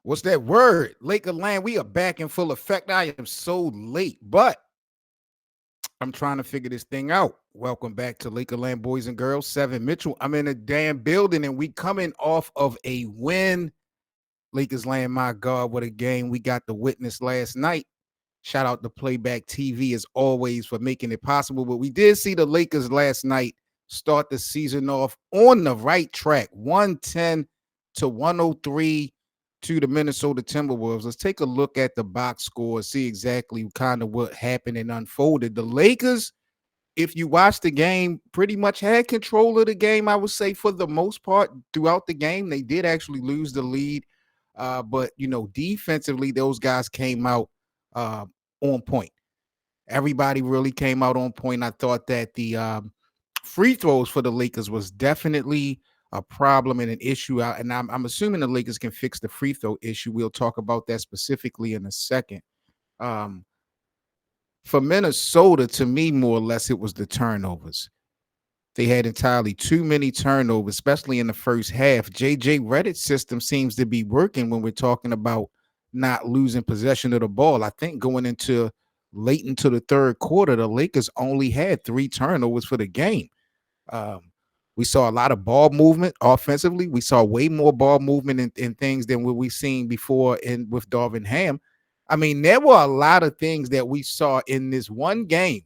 What's that word? Laker land. We are back in full effect. I am so late, but I'm trying to figure this thing out. Welcome back to Laker land, boys and girls. Seven Mitchell. I'm in a damn building, and we coming off of a win. Lakers land, my God, what a game we got to witness last night. Shout out to Playback TV as always for making it possible. But we did see the Lakers last night start the season off on the right track, 110 to 103 to the Minnesota Timberwolves. Let's take a look at the box score, see exactly kind of what happened and unfolded. The Lakers, if you watch the game, pretty much had control of the game, I would say, for the most part throughout the game. They did actually lose the lead. But, defensively, those guys came out on point. Everybody really came out on point. I thought that the free throws for the Lakers was definitely a problem and an issue out. And I'm assuming the Lakers can fix the free throw issue. We'll talk about that specifically in a second. Um, for Minnesota, to me, more or less, it was the turnovers. They had entirely too many turnovers, especially in the first half. JJ Redick's system seems to be working when we're talking about not losing possession of the ball. I think going into late into the third quarter, the Lakers only had 3 turnovers for the game. Um, we saw a lot of ball movement offensively. We saw way more ball movement in things than what we've seen before in with Darvin Ham. I mean, there were a lot of things that we saw in this one game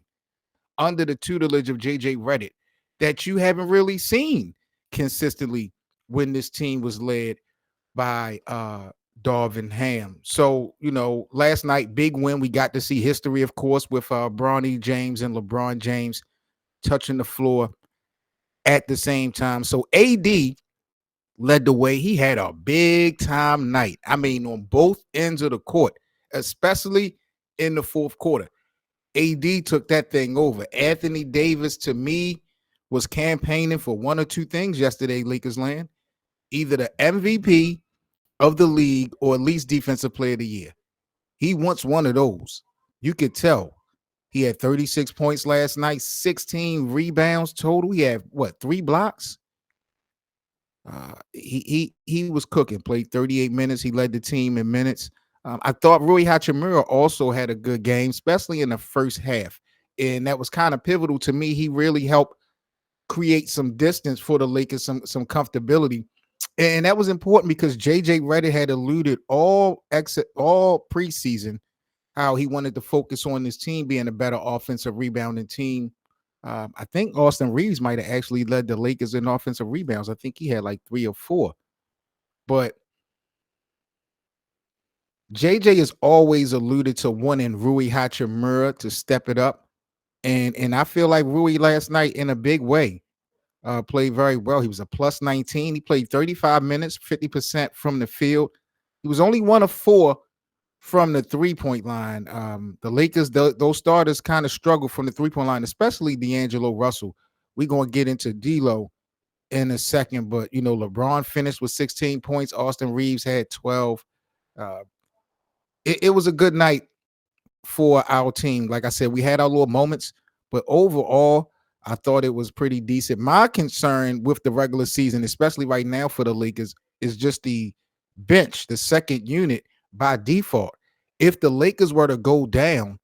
under the tutelage of JJ Redick that you haven't really seen consistently when this team was led by Darvin Ham. So, last night, big win. We got to see history, of course, with Bronny James and LeBron James touching the floor at the same time. So AD led the way. He had a big time night. I mean, on both ends of the court, especially in the fourth quarter. AD took that thing over. Anthony Davis, to me, was campaigning for one or two things yesterday, Lakers land. Either the MVP of the league or at least Defensive Player of the Year. He wants one of those. You could tell. He had 36 points last night, 16 rebounds total. He had, 3 blocks? He was cooking, played 38 minutes. He led the team in minutes. I thought Rui Hachimura also had a good game, especially in the first half. And that was kind of pivotal to me. He really helped create some distance for the Lakers, some comfortability. And that was important because JJ Redick had alluded all preseason how he wanted to focus on his team being a better offensive rebounding team. I think Austin Reeves might have actually led the Lakers in offensive rebounds. I think he had like 3 or 4. But JJ has always alluded to wanting Rui Hachimura to step it up. And I feel like Rui last night in a big way played very well. He was a plus 19. He played 35 minutes, 50% from the field. He was only 1 of 4 from the three-point line. The Lakers, those starters kind of struggle from the three-point line, especially D'Angelo Russell. We're going to get into Dlo in a second, but, LeBron finished with 16 points. Austin Reeves had 12. It was a good night for our team. Like I said, we had our little moments, but overall, I thought it was pretty decent. My concern with the regular season, especially right now for the Lakers, is just the bench, the second unit by default. If the Lakers were to go down,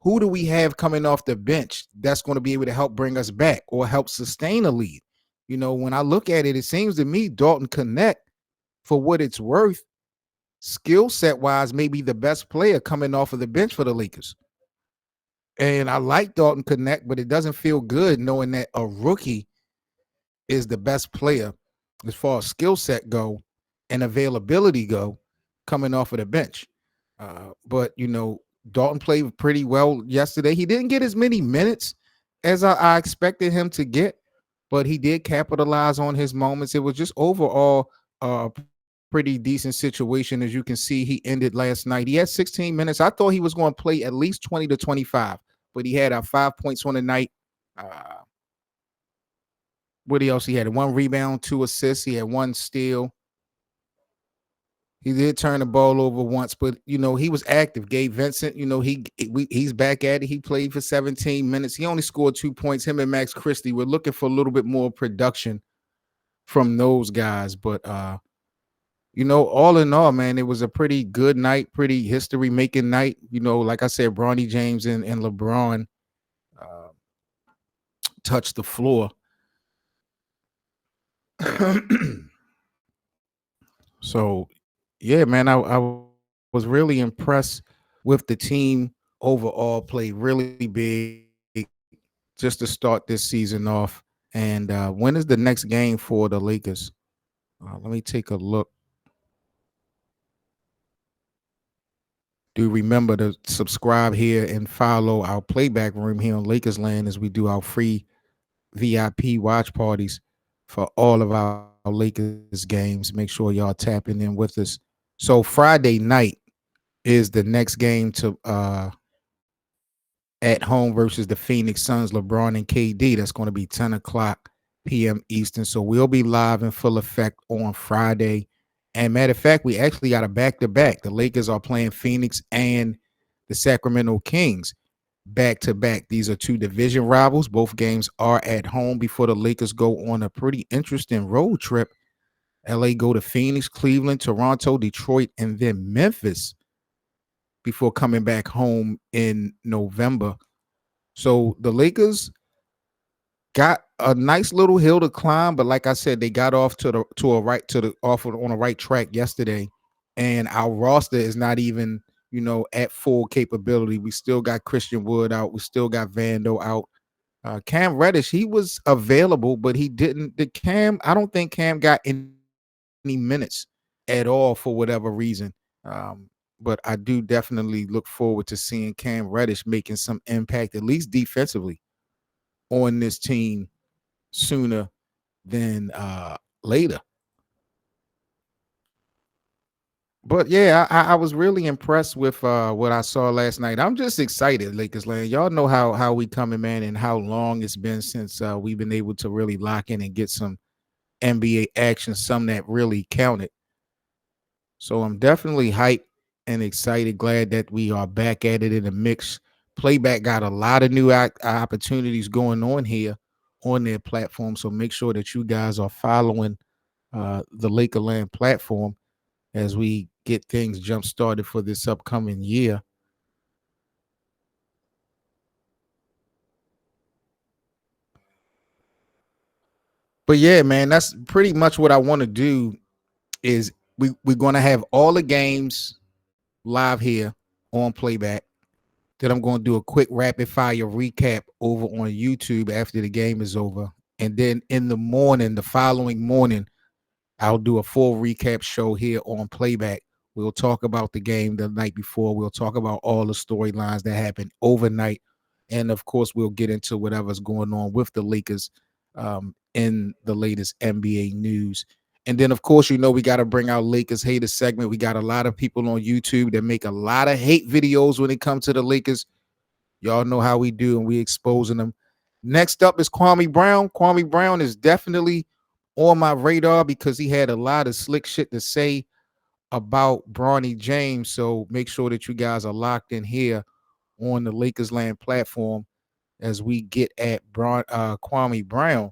who do we have coming off the bench that's going to be able to help bring us back or help sustain a lead? When I look at it, it seems to me Dalton Connect, for what it's worth, skill set wise, may be the best player coming off of the bench for the Lakers. And I like Dalton Connect, but it doesn't feel good knowing that a rookie is the best player as far as skill set go and availability go coming off of the bench. But Dalton played pretty well yesterday. He didn't get as many minutes as I expected him to get, but he did capitalize on his moments. It was just overall a pretty decent situation. As you can see, he ended last night. He had 16 minutes. I thought he was going to play at least 20 to 25, but he had 5 points on the night. What else? He had 1 rebound, 2 assists. He had 1 steal. He did turn the ball over once, but he was active. Gabe Vincent, he's back at it. He played for 17 minutes. He only scored 2 points. Him and Max Christie. We're looking for a little bit more production from those guys, but All in all, man, it was a pretty good night, pretty history making night. Like I said, Bronny James and LeBron uh, touched the floor. So, yeah, man, I was really impressed with the team overall. Played really big just to start this season off. And when is the next game for the Lakers? Let me take a look. Do remember to subscribe here and follow our playback room here on Lakers Land as we do our free VIP watch parties for all of our Lakers games. Make sure y'all tapping in with us. So Friday night is the next game to at home versus the Phoenix Suns, LeBron and KD. That's going to be 10 o'clock p.m. Eastern. So we'll be live in full effect on Friday. And matter of fact, we actually got a back-to-back. The Lakers are playing Phoenix and the Sacramento Kings back-to-back. These are two division rivals. Both games are at home before the Lakers go on a pretty interesting road trip. LA go to Phoenix, Cleveland, Toronto, Detroit, and then Memphis before coming back home in November. So the Lakers got a nice little hill to climb, but like I said, they got off on the right track yesterday, and our roster is not even at full capability. We still got Christian Wood out, we still got Vando out. Cam Reddish, he was available, but he didn't. The Cam, I don't think Cam got any minutes at all for whatever reason. But I do definitely look forward to seeing Cam Reddish making some impact, at least defensively, on this team sooner than later. But yeah, I was really impressed with what I saw last night. I'm just excited, Lakers land. Y'all know how we coming, man, and how long it's been since we've been able to really lock in and get some NBA action, some that really counted. So I'm definitely hyped and excited. Glad that we are back at it in the mix. Playback got a lot of new opportunities going on here on their platform. So make sure that you guys are following the Lakerland platform as we get things jump started for this upcoming year. But yeah, man, that's pretty much what I want to do. Is we're going to have all the games live here on playback. Then I'm going to do a quick rapid fire recap over on YouTube after the game is over. And then in the morning, the following morning, I'll do a full recap show here on playback. We'll talk about the game the night before. We'll talk about all the storylines that happened overnight. And of course, we'll get into whatever's going on with the Lakers in the latest NBA news. And then, of course, we got to bring our Lakers haters segment. We got a lot of people on YouTube that make a lot of hate videos when it comes to the Lakers. Y'all know how we do, and we exposing them. Next up is Kwame Brown. Kwame Brown is definitely on my radar because he had a lot of slick shit to say about Bronny James. So make sure that you guys are locked in here on the Lakers Land platform as we get at Kwame Brown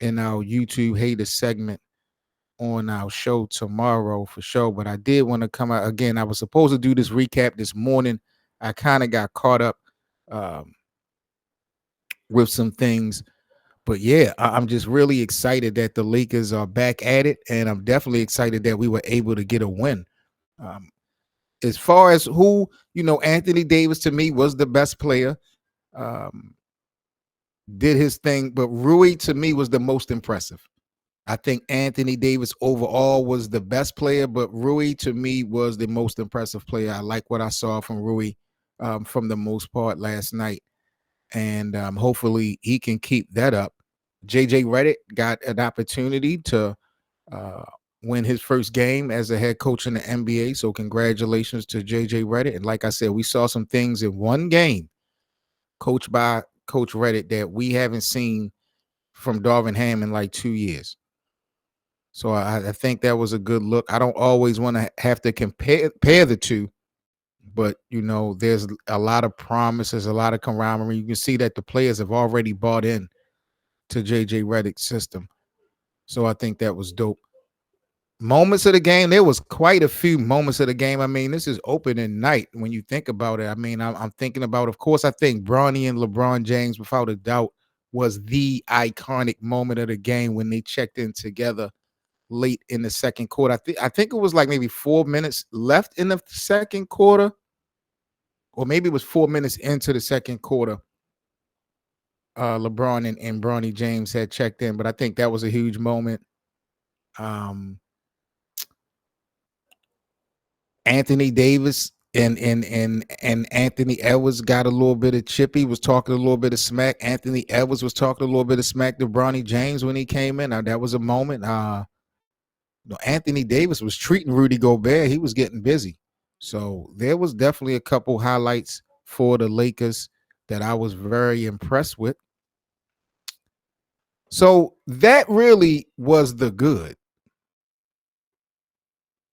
in our YouTube hater segment on our show tomorrow for sure. But I did want to come out again. I was supposed to do this recap this morning. I kind of got caught up um, with some things. But yeah, I'm just really excited that the Lakers are back at it. And I'm definitely excited that we were able to get a win. Um, as far as who, Anthony Davis to me was the best player, um, did his thing. But Rui to me was the most impressive. I think Anthony Davis overall was the best player, but Rui to me was the most impressive player. I like what I saw from Rui from the most part last night. And hopefully he can keep that up. JJ Redick got an opportunity to uh, win his first game as a head coach in the NBA. So congratulations to JJ Redick. And like I said, we saw some things in one game coached by Coach Redick that we haven't seen from Darvin Ham in like 2 years. So I think that was a good look. I don't always want to have to compare the two, but there's a lot of promise, there's a lot of camaraderie. You can see that the players have already bought in to JJ Redick's system. So I think that was dope. Moments of the game, there was quite a few moments of the game. I mean, this is opening night when you think about it. I mean, I'm thinking about, of course, I think Bronny and LeBron James, without a doubt, was the iconic moment of the game when they checked in together late in the second quarter. I think it was like maybe 4 minutes left in the second quarter, or maybe it was 4 minutes into the second quarter. LeBron and Bronny James had checked in, but I think that was a huge moment. Um, Anthony Davis and Anthony Edwards got a little bit of chippy, was talking a little bit of smack. Anthony Edwards was talking a little bit of smack to Bronny James when he came in. Now that was a moment. Anthony Davis was treating Rudy Gobert. He was getting busy. So there was definitely a couple highlights for the Lakers that I was very impressed with. So that really was the good.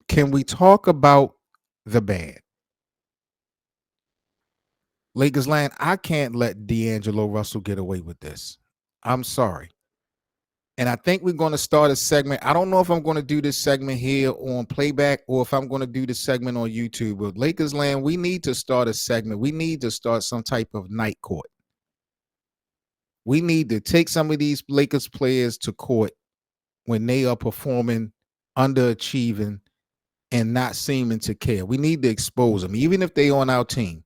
Can we talk about the bad? Lakers land, I can't let D'Angelo Russell get away with this. I'm sorry. And I think we're going to start a segment. I don't know if I'm going to do this segment here on playback or if I'm going to do this segment on YouTube. But Lakers land, we need to start a segment. We need to start some type of night court. We need to take some of these Lakers players to court when they are performing, underachieving, and not seeming to care. We need to expose them, even if they on our team.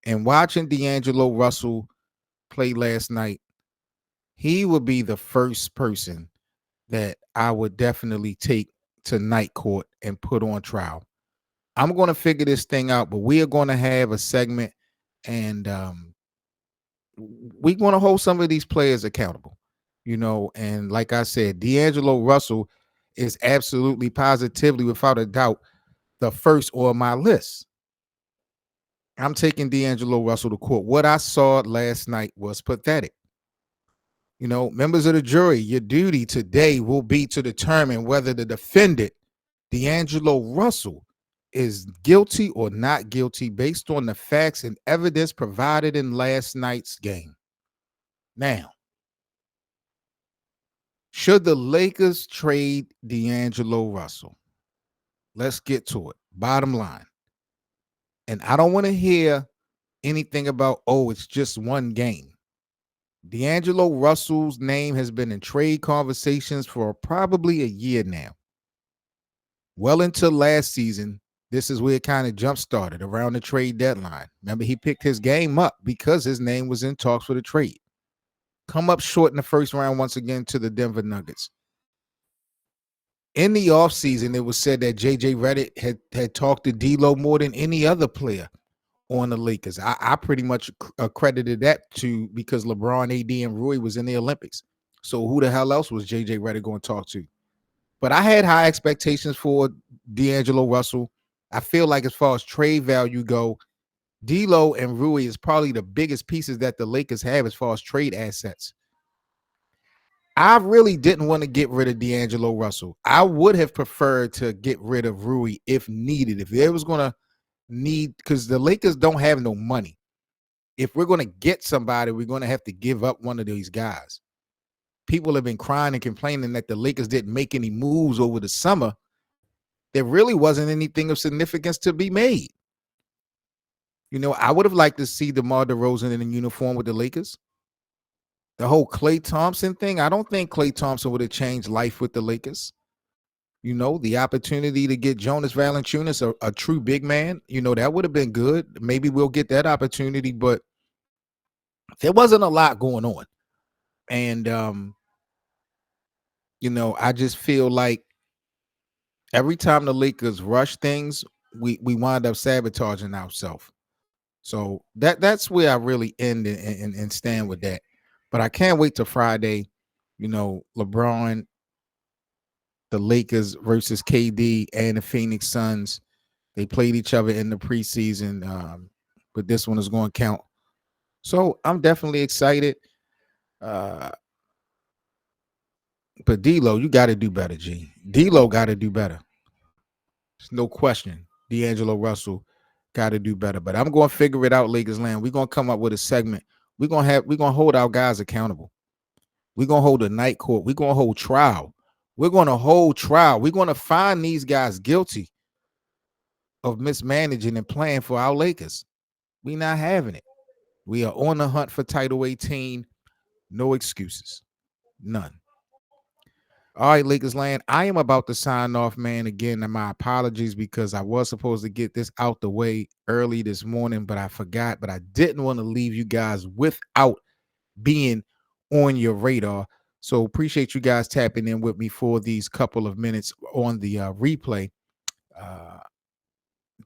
And watching D'Angelo Russell play last night, he would be the first person that I would definitely take to night court and put on trial. I'm going to figure this thing out, but we are going to have a segment, and we're going to hold some of these players accountable, and like I said, D'Angelo Russell is absolutely positively, without a doubt, the first on my list. I'm taking D'Angelo Russell to court. What I saw last night was pathetic. Members of the jury, your duty today will be to determine whether the defendant, D'Angelo Russell, is guilty or not guilty based on the facts and evidence provided in last night's game. Now, should the Lakers trade D'Angelo Russell? Let's get to it. Bottom line. And I don't want to hear anything about, it's just one game. D'Angelo Russell's name has been in trade conversations for probably a year now. Well into last season, this is where it kind of jump-started around the trade deadline. Remember, he picked his game up because his name was in talks for the trade. Come up short in the first round once again to the Denver Nuggets. In the offseason, it was said that J.J. Redick had talked to Dlo more than any other player on the Lakers. I pretty much accredited that to because LeBron, AD, and Rui was in the Olympics. So who the hell else was J.J. Redick going to talk to? But I had high expectations for D'Angelo Russell. I feel like as far as trade value go, D'Lo and Rui is probably the biggest pieces that the Lakers have as far as trade assets. I really didn't want to get rid of D'Angelo Russell. I would have preferred to get rid of Rui if needed. If there was going to need, because the Lakers don't have no money. If we're going to get somebody, we're going to have to give up one of these guys. People have been crying and complaining that the Lakers didn't make any moves over the summer. There really wasn't anything of significance to be made. I would have liked to see DeMar DeRozan in a uniform with the Lakers. The whole Klay Thompson thing, I don't think Klay Thompson would have changed life with the Lakers. The opportunity to get Jonas Valanciunas, a true big man, that would have been good. Maybe we'll get that opportunity, but there wasn't a lot going on. And, I just feel like every time the Lakers rush things, we wind up sabotaging ourselves. So that's where I really end and stand with that. But I can't wait till Friday. LeBron, the Lakers versus KD and the Phoenix Suns. They played each other in the preseason, but this one is going to count. So I'm definitely excited. But D'Lo, you got to do better, G. D'Lo got to do better. There's no question. D'Angelo Russell got to do better. But I'm going to figure it out, Lakers land. We're going to come up with a segment. We're going to hold our guys accountable. We're going to hold a night court. We're going to hold trial We're going to hold trial. We're going to find these guys guilty of mismanaging and playing for our Lakers. We not having it. We are on the hunt for Title 18. No excuses. None. All right, Lakers land. I am about to sign off, man. Again, and my apologies because I was supposed to get this out the way early this morning, but I forgot. But I didn't want to leave you guys without being on your radar. So appreciate you guys tapping in with me for these couple of minutes on the replay. Uh,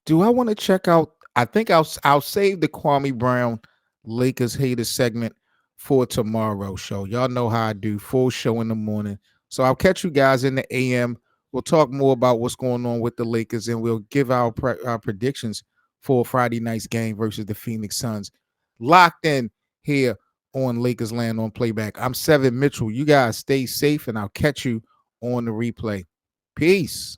do I want to check out? I think I'll save the Kwame Brown Lakers haters segment for tomorrow's show. Y'all know how I do, full show in the morning. So I'll catch you guys in the AM. We'll talk more about what's going on with the Lakers, and we'll give our predictions for Friday night's game versus the Phoenix Suns. Locked in here on Lakers Land on Playback. I'm Seven Mitchell. You guys stay safe, and I'll catch you on the replay. Peace.